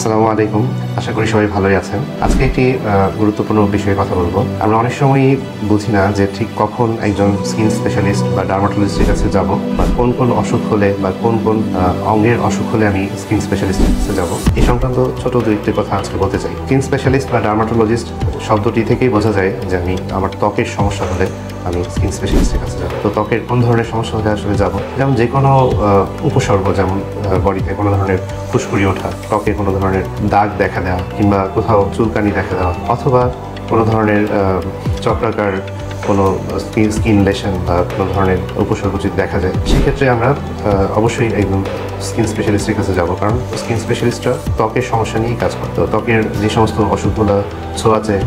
আসসালামু আলাইকুম। আশা করি সবাই ভালোই আছেন। আজকে একটি গুরুত্বপূর্ণ বিষয়ে কথা বলবো। আমরা অনেক সময়ই বুঝি না যে ঠিক কখন একজন স্কিন স্পেশালিস্ট বা ডার্মাটোলজিস্টের কাছে যাব, বা কোন কোন অসুখ হলে বা কোন কোন অঙ্গের অসুখ হলে আমি স্কিন স্পেশালিস্টের কাছে যাব। এই সংক্রান্ত ছোট দুইটি কথা আজকে বলতে চাই। স্কিন স্পেশালিস্ট বা ডার্মাটোলজিস্ট শব্দটি থেকেই বোঝা যায় যে আমি আমার ত্বকের সমস্যা হলে আমি স্কিন স্পেশালিস্টের কাছে যাব। তো ত্বকের কোন ধরনের সমস্যা হলে আসলে যাব, যেমন যে কোনো উপসর্গ, যেমন বডিতে কোনো ধরনের ফুসকুড়ি ওঠা, ত্বকে কোনো ধরনের দাগ দেখা দেওয়া, কিংবা কোথাও চুলকানি দেখা দেওয়া, অথবা কোনো ধরনের চক্রাকার কোনো স্কিন লেশন বা কোনো ধরনের উপসর্গ যদি দেখা যায়, সেক্ষেত্রে আমরা অবশ্যই একদম স্কিন স্পেশালিস্টের কাছে যাব। কারণ স্কিন স্পেশালিস্টরা ত্বকের সমস্যা নিয়েই কাজ করে। তো ত্বকের যে সমস্ত অসুখগুলো ছোঁয়াচে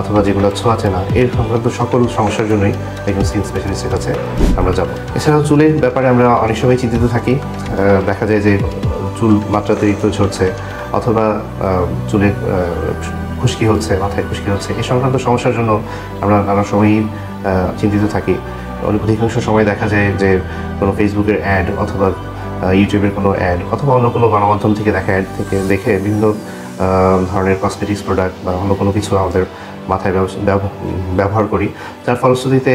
অথবা যেগুলো ছোঁয়াচে না, এর সংক্রান্ত সকল সমস্যার জন্যই একজন স্কিন স্পেশালিস্টের কাছে আমরা যাব। এছাড়াও চুলের ব্যাপারে আমরা অনেক সময় চিন্তিত থাকি। দেখা যায় যে চুল মাত্রাতিরিক্ত ঝরছে, অথবা চুলে খুশকি হচ্ছে, মাথায় খুশকি হচ্ছে। এই সংক্রান্ত সমস্যার জন্য আমরা নানা সময়ই চিন্তিত থাকি। অধিকাংশ সময় দেখা যায় যে কোনো ফেসবুকের অ্যাড, অথবা ইউটিউবের কোনো অ্যাড, অথবা অন্য কোনো গণমাধ্যম থেকে দেখা অ্যাড থেকে দেখে বিভিন্ন ধরনের কসমেটিক্স প্রোডাক্ট বা অন্য কোনো কিছু আমাদের মাথায় ব্যবহার করি, যার ফলশ্রুতিতে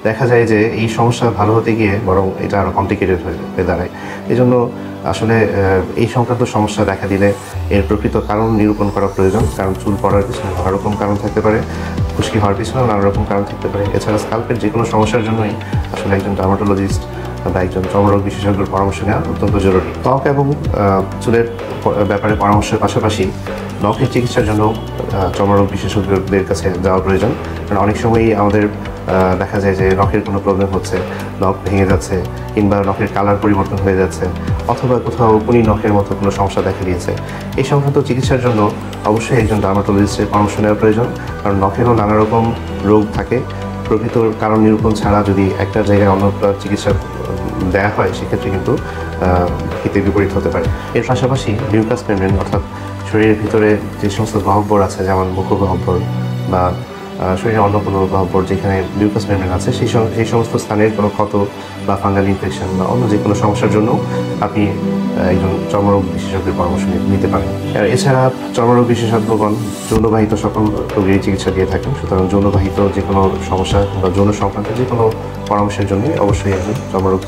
দেখা যায় যে এই সমস্যা ভালো হতে গিয়ে বরং এটা আরও কমপ্লিকেটেড হয়ে দাঁড়ায়। এই জন্য আসলে এই সংক্রান্ত সমস্যা দেখা দিলে এর প্রকৃত কারণ নিরূপণ করা প্রয়োজন। কারণ চুল পড়ার পিছনে নানা রকম কারণ থাকতে পারে, খুশকি হওয়ার পিছনেও নানা রকম কারণ থাকতে পারে। এছাড়া স্কাল্পের যে কোনো সমস্যার জন্যই আসলে একজন ডার্মাটোলজিস্ট বা একজন চর্মরোগ বিশেষজ্ঞের পরামর্শ নেওয়া অত্যন্ত জরুরি। ত্বক এবং চুলের ব্যাপারে পরামর্শের পাশাপাশি নখের চিকিৎসার জন্য চর্মরোগ বিশেষজ্ঞদের কাছে যাওয়া প্রয়োজন। কারণ অনেক সময়ই আমাদের দেখা যায় যে নখের কোনো প্রবলেম হচ্ছে, নখ ভেঙে যাচ্ছে, কিংবা নখের কালার পরিবর্তন হয়ে যাচ্ছে, অথবা কোথাও কোনি নখের মতো কোনো সমস্যা দেখা দিয়েছে। এই সংক্রান্ত চিকিৎসার জন্য অবশ্যই একজন ডার্মাটোলজিস্টের পরামর্শ নেওয়া প্রয়োজন। কারণ নখেরও নানা রকম রোগ থাকে। প্রকৃত কারণ নিরূপণ ছাড়া যদি একটা জায়গায় অন্যটা চিকিৎসা দেওয়া হয়, সেক্ষেত্রে কিন্তু হিতে বিপরীত হতে পারে। এর পাশাপাশি মিউকাস মেমব্রেন, অর্থাৎ শরীরের ভিতরে যে সমস্ত গহ্বর আছে, যেমন মুখ গহ্বর বা শরীরের অন্য কোনো গহ্বর যেখানে মিউকাস মেমব্রেন আছে, সেই সমস্ত স্থানের কোনো ক্ষত বা ফাঙ্গাল ইনফেকশন বা অন্য যে কোনো সমস্যার জন্য আপনি একজন চর্মরোগ বিশেষজ্ঞের পরামর্শ নিতে পারেন। এছাড়া চর্মরোগ বিশেষজ্ঞগণ যৌনবাহিত সকল রোগের চিকিৎসা দিয়ে থাকেন। সুতরাং যৌনবাহিত যে কোনো সমস্যা বা যৌন সংক্রান্ত যে কোনো পরামর্শের জন্য অবশ্যই একজন চর্মরোগ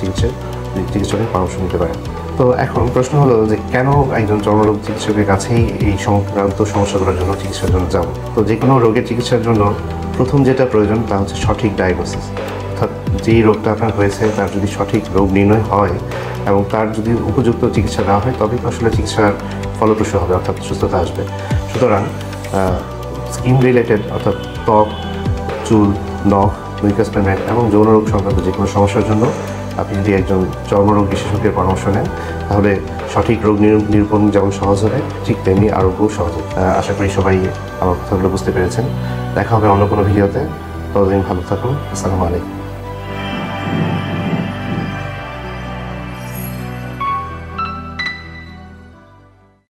চিকিৎসকের পরামর্শ নিতে পারেন। তো এখন প্রশ্ন হলো যে কেন একজন চর্মরোগ চিকিৎসকের কাছেই এই সংক্রান্ত সমস্যাগুলোর জন্য চিকিৎসার জন্য যাব। তো যে কোনো রোগের চিকিৎসার জন্য প্রথম যেটা প্রয়োজন তা হচ্ছে সঠিক ডায়াগনোসিস। অর্থাৎ যেই রোগটা আপনার হয়েছে তার যদি সঠিক রোগ নির্ণয় হয় এবং তার যদি উপযুক্ত চিকিৎসা দেওয়া হয়, তবেই তো আসলে চিকিৎসার ফলপ্রসূ হবে, অর্থাৎ সুস্থতা আসবে। সুতরাং স্কিন রিলেটেড, অর্থাৎ ত্বক, চুল, নখ, মিউকাস মেমব্রেন এবং যৌন রোগ সংক্রান্ত যে কোনো সমস্যার জন্য আপনি যদি একজন চর্মরোগ বিশেষজ্ঞের পরামর্শ নেন, তাহলে সঠিক রোগ নিরূপণ যেমন সহজ হবে, ঠিক তেমনি আরোগ্য সহজ হবে। আশা করি সবাই আমার কথাগুলো বুঝতে পেরেছেন। দেখা হবে অন্য কোনো ভিডিওতে। ততদিন ভালো থাকুন। আসসালামু আলাইকুম।